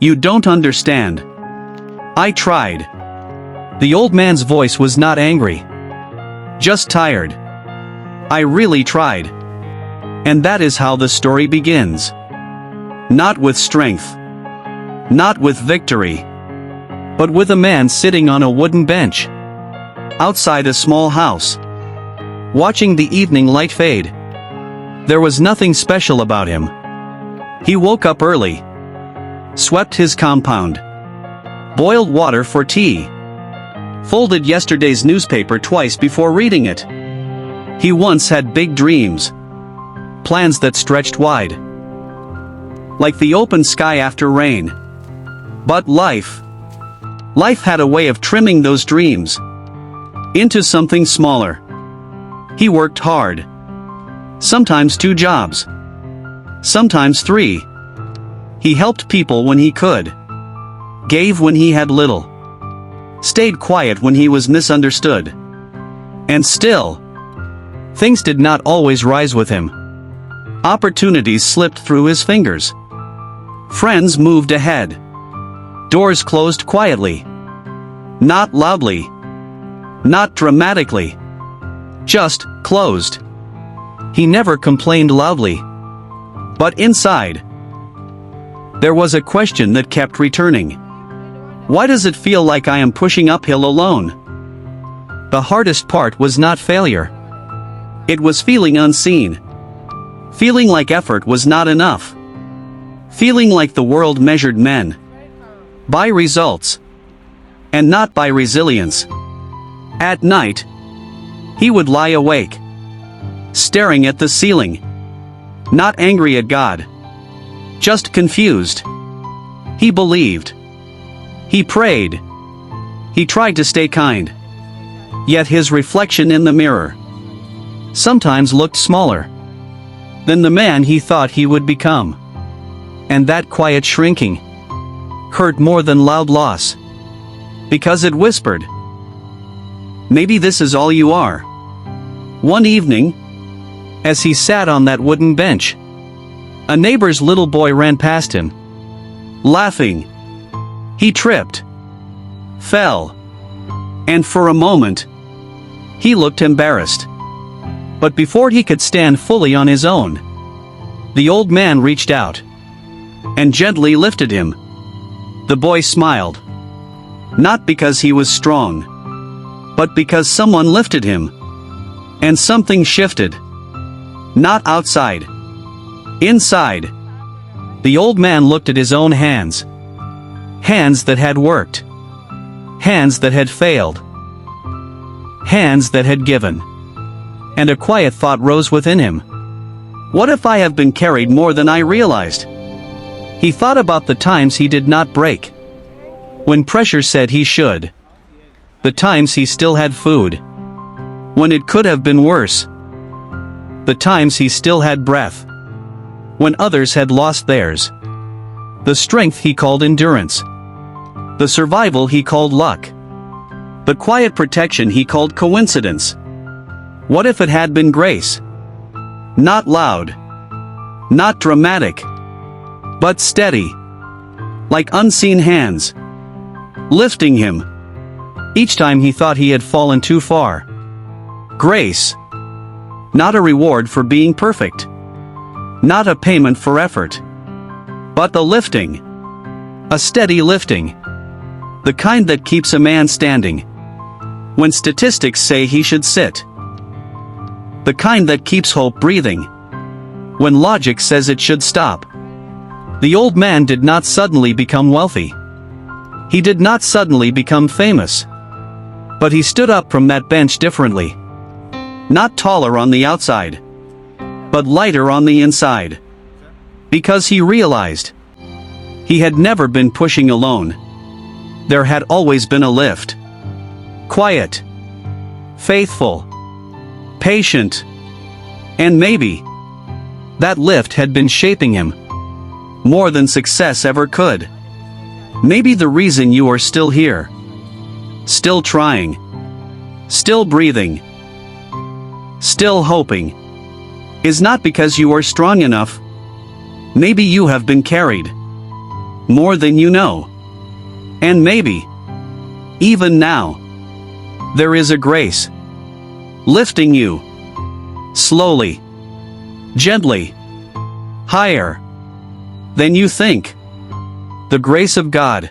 You don't understand. I tried. The old man's voice was not angry. Just tired. I really tried. And that is how the story begins. Not with strength. Not with victory. But with a man sitting on a wooden bench. Outside a small house. Watching the evening light fade. There was nothing special about him. He woke up early. Swept his compound. Boiled water for tea. Folded yesterday's newspaper twice before reading it. He once had big dreams. Plans that stretched wide. Like the open sky after rain. But life had a way of trimming those dreams into something smaller. He worked hard. Sometimes 2 jobs. Sometimes 3. He helped people when he could. Gave when he had little. Stayed quiet when he was misunderstood. And still, things did not always rise with him. Opportunities slipped through his fingers. Friends moved ahead. Doors closed quietly. Not loudly. Not dramatically. Just closed. He never complained loudly. But inside, there was a question that kept returning. Why does it feel like I am pushing uphill alone? The hardest part was not failure. It was feeling unseen. Feeling like effort was not enough. Feeling like the world measured men by results and not by resilience. At night, he would lie awake, staring at the ceiling. Not angry at God. Just confused. He believed. He prayed. He tried to stay kind. Yet his reflection in the mirror sometimes looked smaller than the man he thought he would become. And that quiet shrinking hurt more than loud loss. Because it whispered, maybe this is all you are. One evening, as he sat on that wooden bench, a neighbor's little boy ran past him, laughing. He tripped, fell, and for a moment, he looked embarrassed. But before he could stand fully on his own, the old man reached out and gently lifted him. The boy smiled. Not because he was strong, but because someone lifted him. And something shifted. Not outside. Inside. The old man looked at his own hands. Hands that had worked. Hands that had failed. Hands that had given. And a quiet thought rose within him. What if I have been carried more than I realized? He thought about the times he did not break. When pressure said he should. The times he still had food. When it could have been worse. The times he still had breath. When others had lost theirs. The strength he called endurance. The survival he called luck. The quiet protection he called coincidence. What if it had been grace? Not loud. Not dramatic. But steady. Like unseen hands. Lifting him. Each time he thought he had fallen too far. Grace. Not a reward for being perfect. Not a payment for effort. But the lifting. A steady lifting. The kind that keeps a man standing when statistics say he should sit. The kind that keeps hope breathing when logic says it should stop. The old man did not suddenly become wealthy. He did not suddenly become famous. But he stood up from that bench differently. Not taller on the outside, but lighter on the inside. Because he realized he had never been pushing alone. There had always been a lift. Quiet. Faithful. Patient. And maybe that lift had been shaping him more than success ever could. Maybe the reason you are still here, still trying, still breathing, still hoping, is not because you are strong enough. Maybe you have been carried. more than you know. And maybe, even now, there is a grace lifting you slowly, gently, higher than you think. The grace of God.